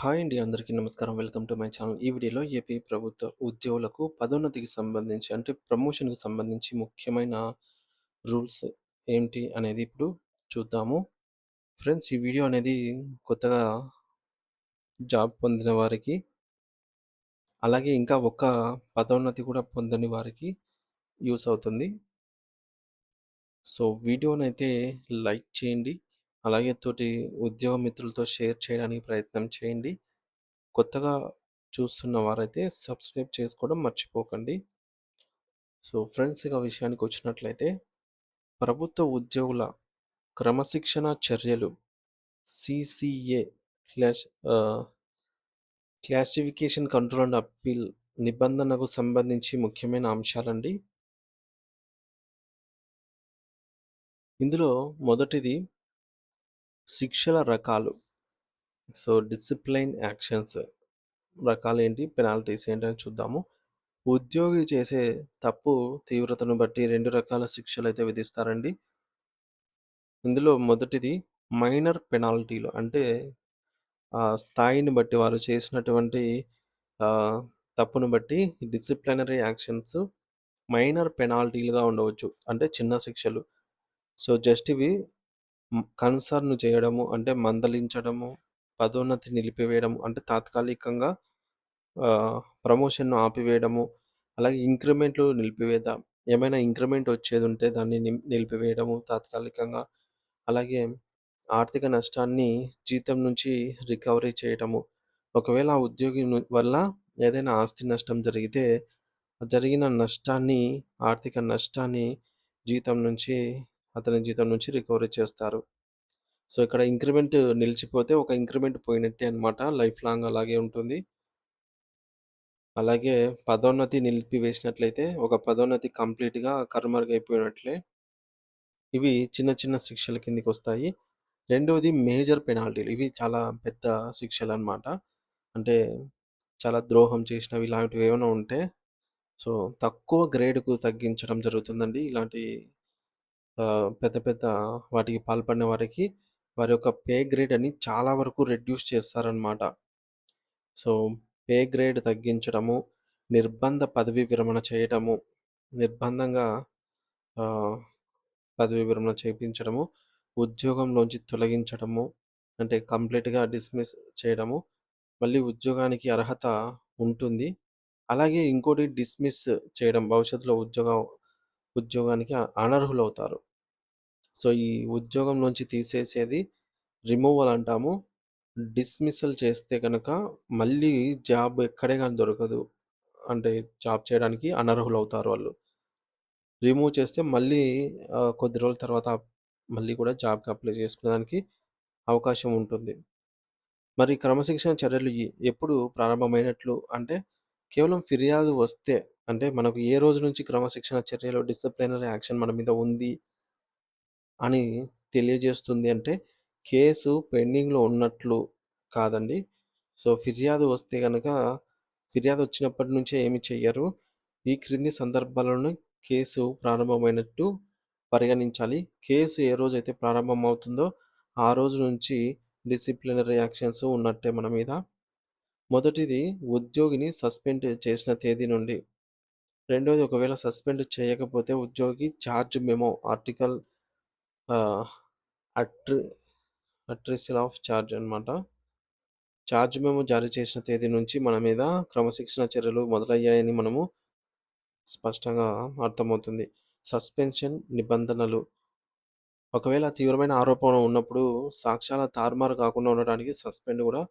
Hi అండి. అందరికీ నమస్కారం. Welcome to my channel. ఈ వీడియోలో ఏపీ ప్రభుత్వ ఉద్యోగులకు పదోన్నతికి సంబంధించి అంటే ప్రమోషన్‌కి సంబంధించి ముఖ్యమైన రూల్స్ ఏంటి అనేది ఇప్పుడు చూద్దాము. ఫ్రెండ్స్, ఈ వీడియో అనేది కొత్తగా జాబ్ పొందిన వారికి, అలాగే ఇంకా ఒక్క పదోన్నతి కూడా పొందని వారికి యూజ్ అవుతుంది. సో, వీడియోనైతే లైక్ చేయండి. అలాగే తోటి ఉద్యోగ మిత్రులతో షేర్ చేయడానికి ప్రయత్నం చేయండి. కొత్తగా చూస్తున్న వారైతే సబ్స్క్రైబ్ చేసుకోవడం మర్చిపోకండి. సో ఫ్రెండ్స్, ఇక విషయానికొచ్చినట్లయితే ప్రభుత్వ ఉద్యోగుల క్రమశిక్షణా చర్యలు CCA class ah, classification control and appeal నిబంధనకు సంబంధించి ముఖ్యమైన అంశాలండి. ఇందులో మొదటిది శిక్షల రకాలు. సో డిసిప్లైన్ యాక్షన్స్ రకాలేంటి? పెనాల్టీస్ ఏంటని చూద్దాము. ఉద్యోగి చేసే తప్పు తీవ్రతను బట్టి 2 రకాల శిక్షలైతే విధిస్తారండి. ఇందులో మొదటిది మైనర్ పెనాల్టీలు. అంటే స్థాయిని బట్టి వారు చేసినటువంటి ఆహ్, తప్పును బట్టి డిసిప్లినరీ యాక్షన్స్ మైనర్ పెనాల్టీలుగా ఉండవచ్చు. అంటే చిన్న శిక్షలు. సో జస్ట్ ఇవి కన్సర్న్ చేయడము, అంటే మందలించడము, పదోన్నతి నిలిపివేయడము, అంటే తాత్కాలికంగా ప్రమోషన్‌ను ఆపివేయడము, అలాగే ఇంక్రిమెంట్లు నిలిపివేత. ఏమైనా ఇంక్రిమెంట్ వచ్చేదుంటే దాన్ని నిలిపివేయడము తాత్కాలికంగా. అలాగే ఆర్థిక నష్టాన్ని జీతం నుంచి రికవరీ చేయటము. ఒకవేళ ఆ ఉద్యోగి వల్ల ఏదైనా ఆస్తి నష్టం జరిగితే, జరిగిన నష్టాన్ని, ఆర్థిక నష్టాన్ని జీతం నుంచి అతని జీతం నుంచి రికవరీ చేస్తారు. సో, ఇక్కడ ఇంక్రిమెంట్ నిలిచిపోతే ఒక ఇంక్రిమెంట్ పోయినట్టే అన్నమాట. లైఫ్ లాంగ్ అలాగే ఉంటుంది. అలాగే పదోన్నతి నిలిపివేసినట్లయితే ఒక పదోన్నతి కంప్లీట్‌గా కనుమరుగైపోయినట్లే. ఇవి చిన్న చిన్న శిక్షల కిందకొస్తాయి. రెండోది మేజర్ పెనాల్టీలు. ఇవి చాలా పెద్ద శిక్షలనమాట. అంటే చాలా ద్రోహం చేసినవి ఇలాంటివి ఏమైనా ఉంటే, సో, తక్కువ గ్రేడ్‌కు తగ్గించడం జరుగుతుందండి. ఇలాంటి పెద్ద పెద్ద వాటికి పాల్పడిన వారికి వారి యొక్క పే గ్రేడ్ అని చాలా వరకు రెడ్యూస్ చేస్తారనమాట. సో, పే గ్రేడ్ తగ్గించడము, నిర్బంధ పదవీ విరమణ చేయటము, నిర్బంధంగా ఆహ్, పదవీ విరమణ చేపించడము, ఉద్యోగంలోంచి తొలగించడము, అంటే కంప్లీట్‌గా డిస్మిస్ చేయడము. మళ్ళీ ఉద్యోగానికి అర్హత ఉంటుంది. అలాగే ఇంకోటి డిస్మిస్ చేయడం. భవిష్యత్తులో ఉద్యోగానికి అనర్హులవుతారు. సో, ఈ ఉద్యోగంలోంచి తీసేసేది రిమూవల్ అంటాము. డిస్మిస్సల్ చేస్తే గనక మళ్ళీ జాబ్ ఎక్కడే గాని దొరకదు. అంటే జాబ్ చేయడానికి అనర్హులవుతారు వాళ్ళు. రిమూవ్ చేస్తే మళ్ళీ కొద్ది రోజుల తర్వాత మళ్ళీ కూడా జాబ్‌కి అప్లై చేసుకునేదానికి అవకాశం ఉంటుంది. మరి క్రమశిక్షణ చర్యలు ఎప్పుడు ప్రారంభమైనట్లు అంటే, కేవలం ఫిర్యాదు వస్తే, అంటే మనకు ఏ రోజు నుంచి క్రమశిక్షణ చర్యలు, డిసిప్లినరీ యాక్షన్ మన మీద ఉంది అని తెలియజేస్తుంది అంటే, కేసు పెండింగ్‌లో ఉన్నట్లు కాదండి. సో, ఫిర్యాదు వస్తే గనక, ఫిర్యాదు వచ్చినప్పటి నుంచే ఏమి చెయ్యరు. ఈ క్రింది సందర్భాలను కేసు ప్రారంభమైనట్టు పరిగణించాలి. కేసు ఏ రోజైతే ప్రారంభమవుతుందో, ఆ రోజు నుంచి డిసిప్లినరీ యాక్షన్స్ ఉన్నట్టే మన మీద. మొదటిది ఉద్యోగిని సస్పెండ్ చేసిన తేదీ నుండి. రెండోది, ఒకవేళ సస్పెండ్ చేయకపోతే ఉద్యోగి చార్జ్ మెమో ఆర్టికల్ ఆహ్, అట్రి అట్రిసిల్ ఆఫ్ చార్జ్ అనమాట. చార్జ్ మెమో జారీ చేసిన తేదీ నుంచి మన మీద క్రమశిక్షణ చర్యలు మొదలయ్యాయని మనము స్పష్టంగా అర్థమవుతుంది. సస్పెన్షన్ నిబంధనలు. ఒకవేళ తీవ్రమైన ఆరోపణ ఉన్నప్పుడు సాక్ష్యాల తారుమారు కాకుండా ఉండడానికి సస్పెండ్ గూడా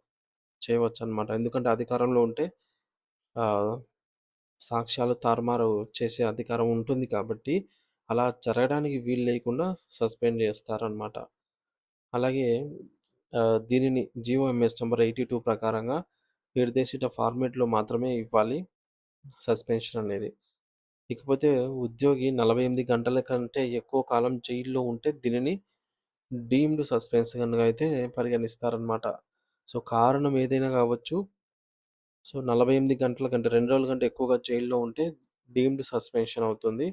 చేయవచ్చనమాట. ఎందుకంటే అధికారంలో ఉంటే ఆహ్, సాక్ష్యాలు తారుమారు చేసే అధికారం ఉంటుంది కాబట్టి, అలా జరగడానికి వీలు లేకుండా సస్పెండ్ చేస్తారనమాట. అలాగే దీనిని జీఓఎంఎస్ నంబర్ 82 ప్రకారంగా నిర్దేశిత ఫార్మాట్‌లో మాత్రమే ఇవ్వాలి సస్పెన్షన్ అనేది. ఇకపోతే ఉద్యోగి 48 గంటల కంటే ఎక్కువ కాలం జైల్‌లో ఉంటే దీనిని డీమ్డ్ సస్పెన్షన్‌గా అయితే పరిగణిస్తారనమాట. సో, కారణం ఏదైనా కావచ్చు. సో, 48 గంటల కంటే 2 రోజుల కంటే ఎక్కువగా జైల్‌లో ఉంటే డీమ్డ్ సస్పెన్షన్ అవుతుంది.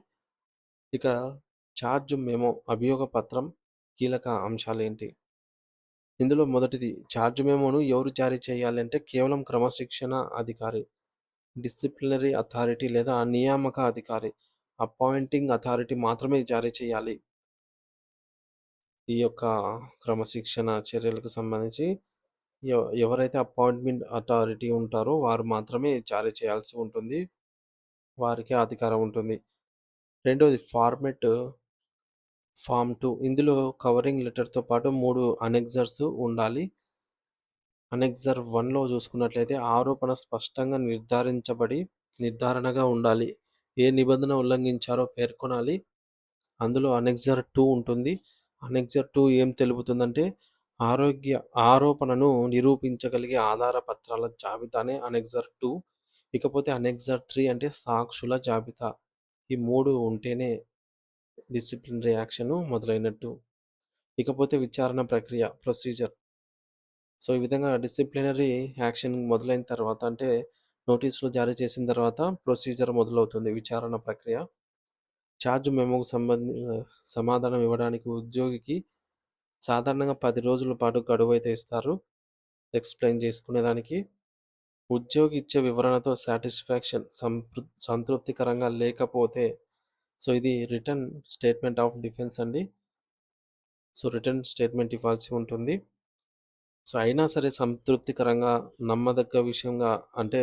ఇక చార్జ్ మెమో అభియోగ పత్రం కీలక అంశాలేంటి? ఇందులో మొదటిది చార్జ్ మెమోను ఎవరు జారీ చేయాలి అంటే కేవలం క్రమశిక్షణ అధికారి, డిసిప్లినరీ అథారిటీ లేదా నియామక అధికారి, అపాయింటింగ్ అథారిటీ మాత్రమే జారీ చేయాలి. ఈ యొక్క క్రమశిక్షణ చర్యలకు సంబంధించి ఎవరైతే అపాయింట్మెంట్ అథారిటీ ఉంటారో వారు మాత్రమే జారీ చేయాల్సి ఉంటుంది. వారికే అధికారం ఉంటుంది. రెండోది ఫార్మ్ 2 ఇందులో కవరింగ్ లెటర్‌తో పాటు 3 అనెక్సర్స్ ఉండాలి. అనెక్సర్ 1లో చూసుకున్నట్లయితే ఆరోపణ స్పష్టంగా నిర్ధారణగా ఉండాలి. ఏ నిబంధన ఉల్లంఘించారో పేర్కొనాలి. అందులో అనెక్సర్ 2 ఉంటుంది. అనెక్సర్ 2 ఏం తెలుపుతుందంటే ఆరోగ్య ఆరోపణను నిరూపించగలిగే ఆధార పత్రాల జాబితానే అనెక్సర్ 2. ఇకపోతే అనెక్సర్ 3 అంటే సాక్షుల జాబితా. ఈ 3 ఉంటేనే డిసిప్లినరీ యాక్షన్ మొదలైనట్టు. ఇకపోతే విచారణ ప్రక్రియ ప్రొసీజర్. సో, ఈ విధంగా డిసిప్లినరీ యాక్షన్ మొదలైన తర్వాత అంటే నోటీసులు జారీ చేసిన తర్వాత ప్రొసీజర్ మొదలవుతుంది విచారణ ప్రక్రియ. చార్జ్ మెమోకు సమాధానం ఇవ్వడానికి ఉద్యోగికి సాధారణంగా 10 రోజుల పాటు గడువైతే ఇస్తారు. ఎక్స్‌ప్లెయిన్ చేసుకునేదానికి. ఉద్యోగి ఇచ్చే వివరణతో సంతృప్తికరంగా లేకపోతే సో, ఇది రిటన్ స్టేట్మెంట్ ఆఫ్ డిఫెన్స్ అండి. సో, రిటన్ స్టేట్మెంట్ ఇవ్వాల్సి ఉంటుంది. సో, అయినా సరే సంతృప్తికరంగా నమ్మదగ్గ విషయంగా అంటే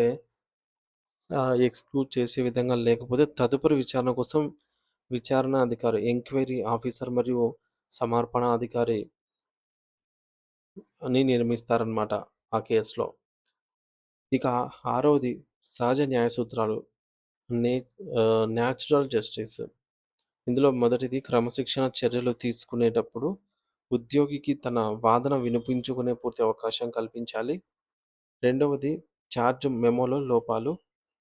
ఎక్స్‌క్యూజ్ చేసే విధంగా లేకపోతే తదుపరి విచారణ కోసం విచారణ అధికారి, ఎంక్వైరీ ఆఫీసర్ మరియు సమర్పణ అధికారి అని నియమిస్తారనమాట ఆ కేస్‌లో. ఇక ఆరోది సహజ న్యాయ సూత్రాలు. నే న్యాచురల్ జస్టిస్. ఇందులో మొదటిది క్రమశిక్షణ చర్యలు తీసుకునేటప్పుడు ఉద్యోగికి తన వాదన వినిపించుకునే పూర్తి అవకాశం కల్పించాలి. రెండవది చార్జ్ మెమోలో లోపాలు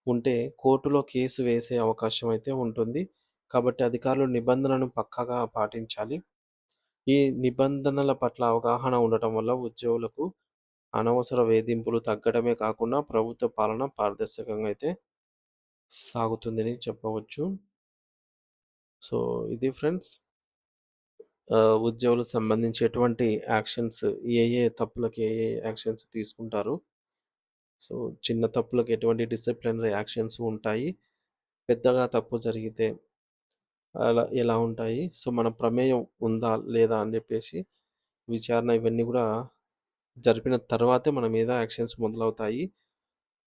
ఉంటే కోర్టులో కేసు వేసే అవకాశం అయితే ఉంటుంది. కాబట్టి అధికారులు నిబంధనలను పక్కాగా పాటించాలి. ఈ నిబంధనల పట్ల అవగాహన ఉండటం వల్ల ఉద్యోగులకు అనవసర వేధింపులు తగ్గడమే కాకుండా ప్రభుత్వ పాలన పారదర్శకంగా అయితే సాగుతుందని చెప్పవచ్చు. సో, ఇది ఫ్రెండ్స్. ఉద్యోగులకు సంబంధించి ఎటువంటి యాక్షన్స్ ఏ తప్పులకి ఏ యాక్షన్స్ తీసుకుంటారు. సో, చిన్న తప్పులకు ఎటువంటి డిసిప్లినరీ యాక్షన్స్ ఉంటాయి. పెద్దగా తప్పు జరిగితే అలా ఎలా ఉంటాయి. సో, మన ప్రమేయం ఉందా? లేదా? అని జెప్పేసి విచారణ ఇవన్నీ గూడా జరిపిన తర్వాతే మన మీద యాక్షన్స్ మొదలవుతాయి.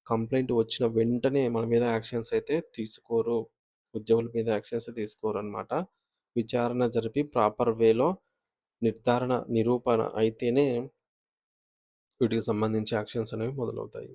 కంప్లెయింట్ వచ్చిన వెంటనే మన మీద యాక్షన్స్ అయితే తీసుకోరు. ఉద్యోగుల మీద యాక్షన్స్ తీసుకోరనమాట. విచారణ జరిపి ప్రాపర్ వేలో నిరూపణ అయితేనే వీటికి సంబంధించి యాక్షన్స్ అనేవి మొదలవుతాయి.